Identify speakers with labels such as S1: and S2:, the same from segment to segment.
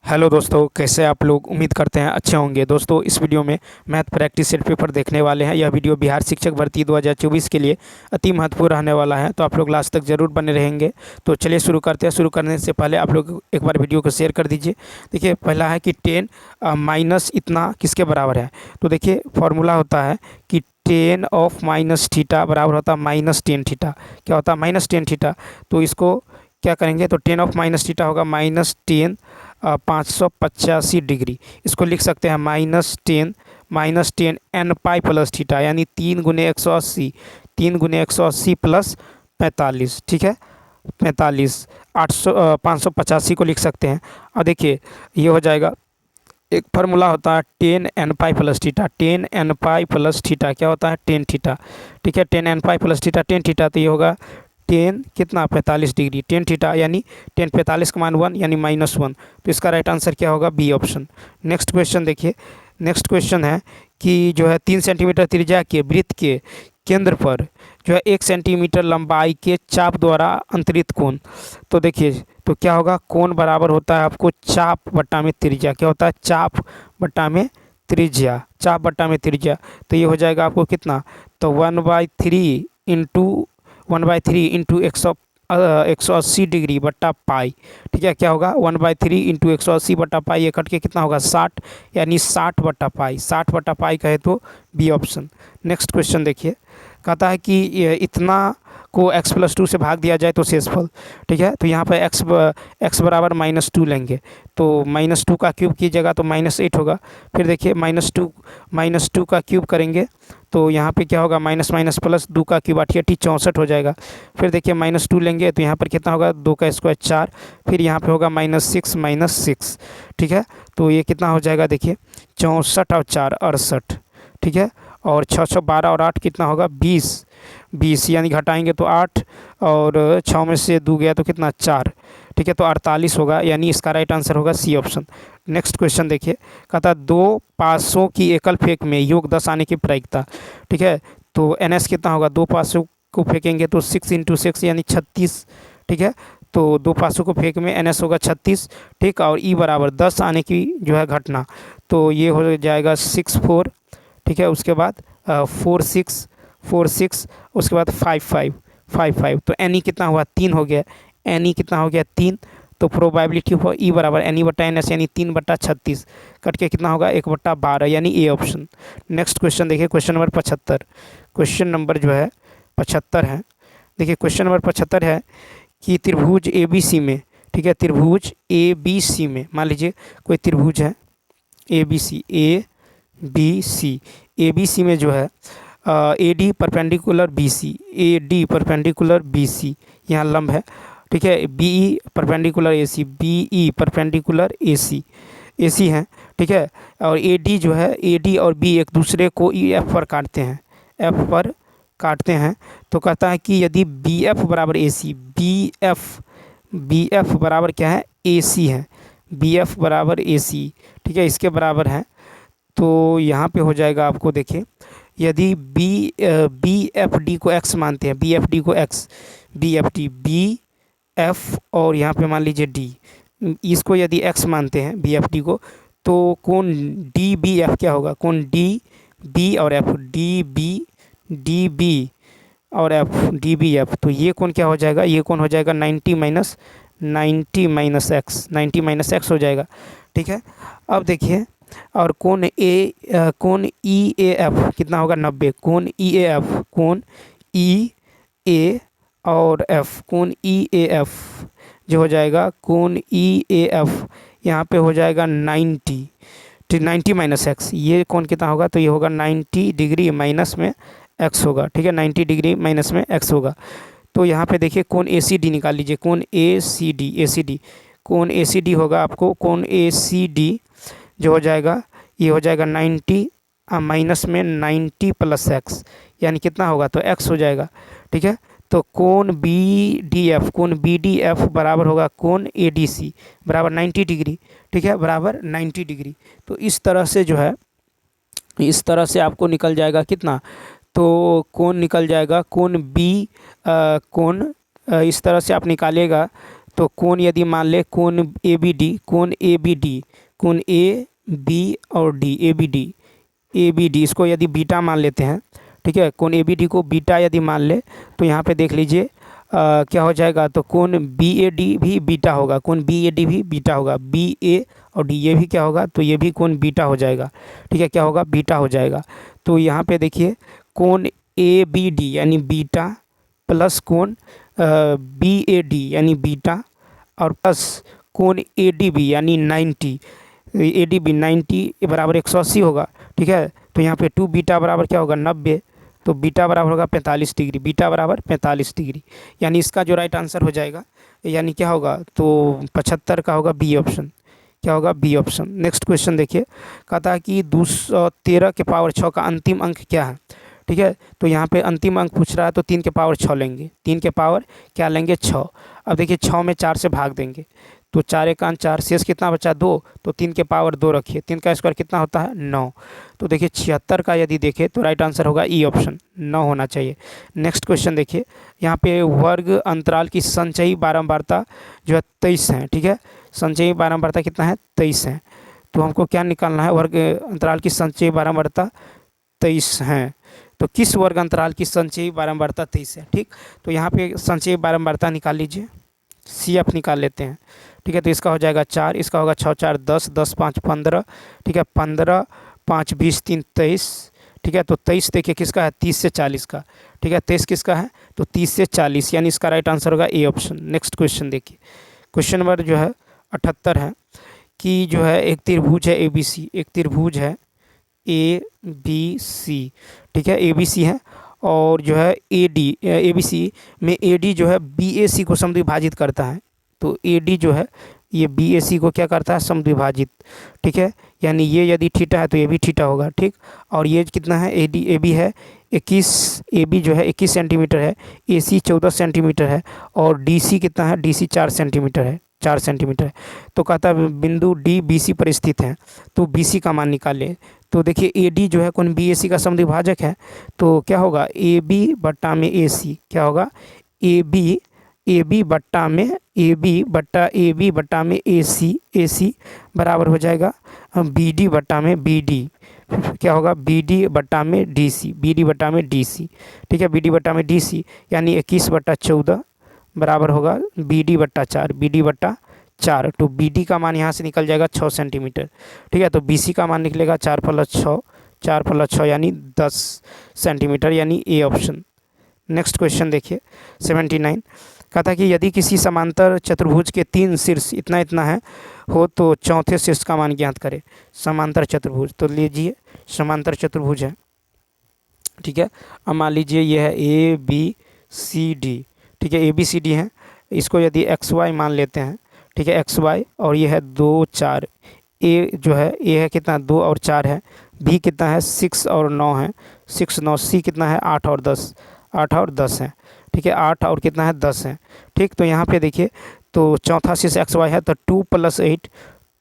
S1: Hello दोस्तों, कैसे आप लोग? उम्मीद करते हैं अच्छे होंगे। दोस्तों, इस वीडियो में मैथ प्रैक्टिस सेट पेपर देखने वाले हैं। यह वीडियो बिहार शिक्षक भर्ती 2024 के लिए अति महत्वपूर्ण रहने वाला है, तो आप लोग लास्ट तक जरूर बने रहेंगे। तो चलिए शुरू करते हैं। शुरू करने से पहले आप लोग एक बार वीडियो को शेयर कर दीजिए। देखिए, पहला है कि 10 माइनस इतना किसके बराबर है। तो देखिए, फॉर्मूला होता है कि 10 ऑफ माइनस थीटा बराबर होता है -10 थीटा। क्या होता है? -10 थीटा। तो इसको क्या करेंगे? तो 10 ऑफ माइनस थीटा होगा -10 585 डिग्री। इसको लिख सकते हैं -10 एन पाई प्लस थीटा, यानी 3 × 180, 3 × 180 प्लस 45। ठीक है, 45 585 को लिख सकते हैं। और देखिए, ये हो जाएगा। एक फार्मूला होता है 10 n pi plus theta. 10 n pi plus theta क्या होता है? 10 थीटा। ठीक है, 10 n pi plus theta 10 theta. तो ये होगा 10 कितना? 45 डिग्री। 10 थीटा यानी 10 45 का मान 1 यानी -1। तो इसका राइट आंसर क्या होगा? B option. नेक्स्ट क्वेश्चन देखिए। नेक्स्ट क्वेश्चन है कि जो है 3 सेंटीमीटर त्रिज्या के वृत्त के केंद्र पर जो है 1 सेंटीमीटर लंबाई के चाप द्वारा अंतरित कोण। तो देखिए, तो क्या होगा? कोण बराबर होता है आपको चाप बट्टा में त्रिज्या। क्या होता है? चाप बट्टा में त्रिज्या। चाप बट्टा में त्रिज्या। तो ये हो जाएगा आपको कितना? तो 1/3 इंटू 180 डिग्री बट्टा पाई। ठीक है, क्या होगा? 1/3 इंटू 180 बट्टा पाई। ये कट के कितना होगा? 60, यानी 60 बट्टा पाई। 60 बट्टा पाई कहे तो बी ऑप्शन। नेक्स्ट क्वेश्चन देखिए। कहता है कि इतना को x+2 से भाग दिया जाए तो शेषफल। ठीक है, तो यहाँ पर x बराबर -2 लेंगे। तो -2 का क्यूब कीजिएगा तो -8 होगा। फिर देखिए, -2 का क्यूब करेंगे तो यहाँ पे क्या होगा? माइनस माइनस प्लस 2 का क्यूब 8 8 64 हो जाएगा। फिर देखिए, -2 लेंगे तो यहाँ पर कितना होगा? 2 का स्क्वायर 4। फिर यहाँ पे होगा -6। ठीक है, तो ये कितना हो जाएगा? देखिए, 64 और 4 68। ठीक है, और 6 6 12 और 8 कितना होगा? 20 यानी घटाएंगे तो 8 और 6 में से 2 गया तो कितना? 4। ठीक है, तो 48 होगा, यानी इसका राइट आंसर होगा सी ऑप्शन। नेक्स्ट क्वेश्चन देखिए। कहता है 2 पासों की एकल फेंक में योग 10 आने की प्रायिकता। ठीक है, तो NS कितना होगा? 2 पासों को फेंकेंगे तो 6 × 6 यानी 36। ठीक है, तो 2 पासों को फेंक में NS होगा 36। ठीक, और E बराबर 10 आने की जो है घटना, तो ये हो जाएगा 6 4। ठीक है, उसके बाद 4 6, उसके बाद 5 5, तो NE कितना हुआ? 3 हो गया। NE कितना हो गया? 3। तो प्रोबेबिलिटी हो E बराबर NE/NS यानी 3/36 कट के कितना होगा? 1/12 यानी ए ऑप्शन। नेक्स्ट क्वेश्चन देखिए, क्वेश्चन नंबर 75। क्वेश्चन नंबर जो है 75 है। देखिए, क्वेश्चन नंबर 75 है कि त्रिभुज ABC में, ठीक है, त्रिभुज ABC में मान लीजिए कोई त्रिभुज है ABC में जो है AD परपेंडिकुलर BC, यहाँ लंब है। ठीक है, BE परपेंडिकुलर AC है। ठीक है, और AD जो है, AD और B एक दूसरे को F पर काटते हैं। तो कहता है कि यदि BF बराबर AC, BF बराबर क्या है? AC है। BF बराबर AC, ठीक है, इसके बराबर है। तो यहाँ पे हो जाएगा आपको, देखिए, यदि BFD को x मानते हैं, BFD को x, BF और यहाँ पे मान लीजिए D, इसको यदि x मानते हैं BFD को, तो कौन DBF क्या होगा? कौन DB और F, DB और F, DBF। तो ये कौन क्या हो जाएगा? ये कौन हो जाएगा? 90 माइनस x हो जाएगा। ठीक है, अब देखिए, और कौन EAF कितना होगा? 90। कौन EA और F, कौन EAF जो हो जाएगा, कौन EAF यहाँ पे हो जाएगा 90। 90 माइनस x, ये कौन कितना होगा? तो ये होगा 90 डिग्री माइनस में x होगा। ठीक है, 90 डिग्री माइनस में x होगा। तो यहाँ पे देखिए, कौन ACD निकाल लीजिए। कौन ACD होगा आपको, कौन ACD जो हो जाएगा, ये हो जाएगा 90 माइनस में 90 प्लस x, यानी कितना होगा? तो x हो जाएगा। ठीक है, तो कौन BDF बराबर होगा कौन ADC बराबर 90 डिग्री। ठीक है, बराबर 90 डिग्री। तो इस तरह से जो है, इस तरह से आपको निकल जाएगा कितना? तो कौन निकल जाएगा? कौन इस तरह से आप निकालिएगा तो कोण यदि मान ले कोण ए बी डी, कोण ए बी डी, कोण ए बी और डी, ए बी डी इसको यदि बीटा मान लेते हैं, ठीक है, कोण ए बी डी को बीटा यदि मान ले तो यहाँ पे देख लीजिए क्या हो जाएगा, तो कोण बी ए डी भी बीटा होगा, कोण बी ए डी भी बीटा होगा, बी ए और डी ये भी क्या होगा, तो ये भी कोण बीटा हो जाएगा, ठीक है, क्या होगा, बीटा हो जाएगा। तो यहाँ पे देखिए कोण ए बी डी यानी बीटा प्लस कोण बी ए डी यानी बीटा और प्लस कोण ए डी बी यानी 90, ए डी बी 90 बराबर 180 होगा, ठीक है। तो यहाँ पे 2 बीटा बराबर क्या होगा 90, तो बीटा बराबर होगा 45 डिग्री, बीटा बराबर 45 डिग्री, यानी इसका जो राइट आंसर हो जाएगा यानी क्या होगा, तो 75 का होगा बी ऑप्शन, क्या होगा, बी ऑप्शन। नेक्स्ट क्वेश्चन देखिए, कहता है कि 213 के पावर 6 का अंतिम अंक क्या है, ठीक है। तो यहाँ पे अंतिम अंक पूछ रहा है तो 3 के पावर 6 लेंगे, 3 के पावर क्या लेंगे 6। अब देखिए 6 में 4 से भाग देंगे तो 4 एकान 4, शेष कितना बचा 2, तो 3 के पावर 2 रखिए, 3 का स्क्वायर कितना होता है 9। तो देखिए 76 का यदि देखें तो राइट आंसर होगा ई ऑप्शन, 9 होना चाहिए। नेक्स्ट क्वेश्चन देखिए, यहाँ पे वर्ग अंतराल की संचयी बारंबारता जो है 23 है, ठीक है, संचयी बारंबारता कितना है 23 है। तो हमको क्या निकालना है, वर्ग अंतराल की संचयी बारंबारता 23 है, तो किस वर्ग अंतराल की संचयी बारंबारता 23 है, ठीक। तो यहाँ पे संचयी बारंबारता निकाल लीजिए, सी एफ निकाल लेते हैं, ठीक है। तो इसका हो जाएगा 4, इसका होगा 6 4 10, 10 5 15, ठीक है, 15 5 20 3 23, ठीक है। तो 23 देखिए किसका है 30 से 40 का, ठीक है, 23 किसका है तो 30 से 40, यानी इसका राइट आंसर होगा ए ऑप्शन। नेक्स्ट क्वेश्चन देखिए, क्वेश्चन नंबर जो है 78 है कि जो है एक त्रिभुज है ए बी सी, एक त्रिभुज है ए बी सी, ठीक है, ए बी सी है और जो है ए बी सी में ए डी जो है बी ए सी को समद्विभाजित करता है, तो ए डी जो है ये बी ए सी को क्या करता है समद्विभाजित, ठीक है, यानी ये यदि थीटा है तो ये भी थीटा होगा, ठीक। और ये कितना है ए बी है 21, ए बी जो है 21 सेंटीमीटर है, ए सी 14 सेंटीमीटर है और डी सी कितना है, डी सी 4 सेंटीमीटर है, 4 सेंटीमीटर है। तो कहता है बिंदु डी बी सी पर स्थित है, तो बी सी का मान निकालें। तो देखिए ए डी जो है कौन बी ए सी का समद्विभाजक है, तो क्या होगा ए बी बट्टा में ए सी, क्या होगा ए बी बट्टा में ए बी बट्टा में ए सी बराबर हो जाएगा बी डी बट्टा में बी डी, क्या होगा बी डी बट्टा में डी सी, बी डी बट्टा में डी सी, ठीक है, बी डी बट्टा में डी सी, यानी 21/14 बराबर होगा बी डी बट्टा 4, बी डी बट्टा 4। तो बी डी का मान यहाँ से निकल जाएगा 6 सेंटीमीटर, ठीक है। तो बी सी का मान निकलेगा 4 + 6 यानी 10 सेंटीमीटर, यानी ए ऑप्शन। नेक्स्ट क्वेश्चन देखिए 79, कहता है कि यदि किसी समांतर चतुर्भुज के 3 शीर्ष इतना इतना है हो तो चौथे शीर्ष का मान ज्ञात करें। समांतर चतुर्भुज, तो लीजिए समांतर चतुर्भुज है, ठीक है। अब मान लीजिए ये है ए बी सी डी, ठीक है, ए बी सी डी है, इसको यदि एक्स वाई मान लेते हैं, ठीक है, एक्स वाई, और ये है 2 4, ए जो है ए है कितना 2 और 4 है, बी कितना है 6 और 9 है, 6 9, सी कितना है 8 और 10, 8 और 10 है, ठीक है, 8 और कितना है 10 है, ठीक। तो यहाँ पे देखिए तो चौथा शीर्ष एक्स वाई है, तो 2 + 8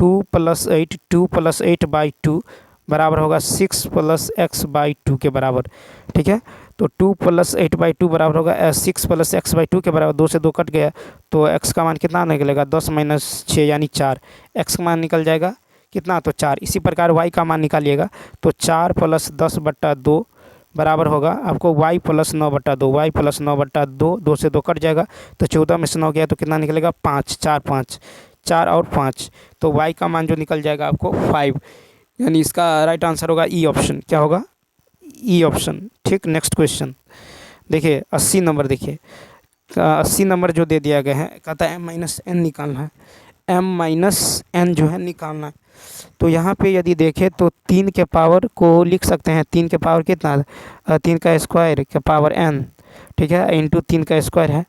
S1: 2 + 8/2 बराबर होगा 6 + x/2 के बराबर, ठीक है। तो 2 + 8/2 बराबर होगा 6 + x/2 के बराबर, 2 से 2 कट गया तो x का मान कितना निकलेगा 10 - 6 यानी 4, x का मान निकल जाएगा कितना तो 4। इसी प्रकार y का मान निकालिएगा तो 4 + 10/2 बराबर होगा आपको y + 9/2, y + 9/2, 2 से 2 कट जाएगा तो 14 में से 9 गया तो कितना निकलेगा 5, 4 5, 4 और 5, तो y का मान जो निकल जाएगा आपको 5, यानी इसका राइट आंसर होगा ई ऑप्शन, क्या होगा ई ऑप्शन, ठीक। नेक्स्ट क्वेश्चन देखिए 80 नंबर, देखिए 80 नंबर जो दे दिया गया है, कहता है m - n निकालना है, m - n जो है निकालना है। तो यहाँ पे यदि देखें तो 3 के पावर को लिख सकते हैं, 3 के पावर कितना 3 का स्क्वायर के पावर n, ठीक है, इंटू 3 का स्क्वायर है,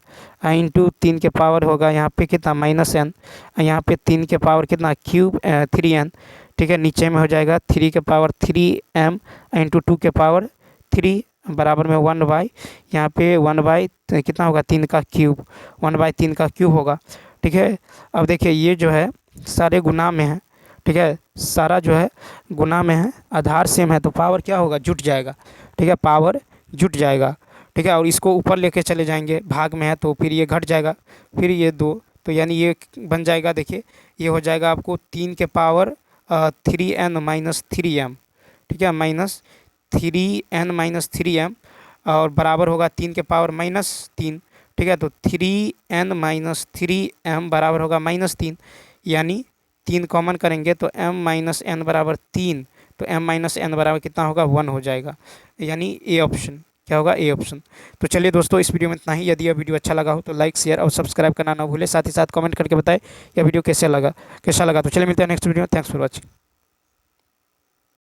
S1: इंटू 3 के पावर होगा यहाँ पे कितना -n, यहाँ पे 3 के पावर कितना क्यूब 3n, ठीक है, नीचे में हो जाएगा 3 के पावर 3m इंटू 2 के पावर 3 बराबर में 1/, यहाँ पे 1/, कितना होगा 3 का क्यूब, 1/3 का क्यूब होगा, ठीक है। अब देखिए ये जो है सारे गुना में है, ठीक है, सारा जो है गुना में है, आधार सेम है तो पावर क्या होगा जुट जाएगा, ठीक है, पावर जुट जाएगा, ठीक है। और इसको ऊपर लेके चले जाएंगे, भाग में है तो फिर ये घट जाएगा, फिर ये 2, तो यानी ये बन जाएगा, देखिए ये हो जाएगा आपको 3 के पावर 3n-3m, ठीक है, -3n-3m, और बराबर होगा 3 के पावर -3, ठीक है। तो 3n-3m बराबर होगा -3, यानी 3 कॉमन करेंगे तो m-n बराबर 3, तो m-n बराबर कितना होगा, 1 हो जाएगा, यानी ए ऑप्शन, क्या होगा, ए ऑप्शन। तो चलिए दोस्तों, इस वीडियो में इतना ही। यदि यह वीडियो अच्छा लगा हो तो लाइक, शेयर और सब्सक्राइब करना ना भूलें। साथ ही साथ कमेंट करके बताएं यह वीडियो कैसा लगा। तो चलिए मिलते हैं नेक्स्ट वीडियो में। Thanks for watching.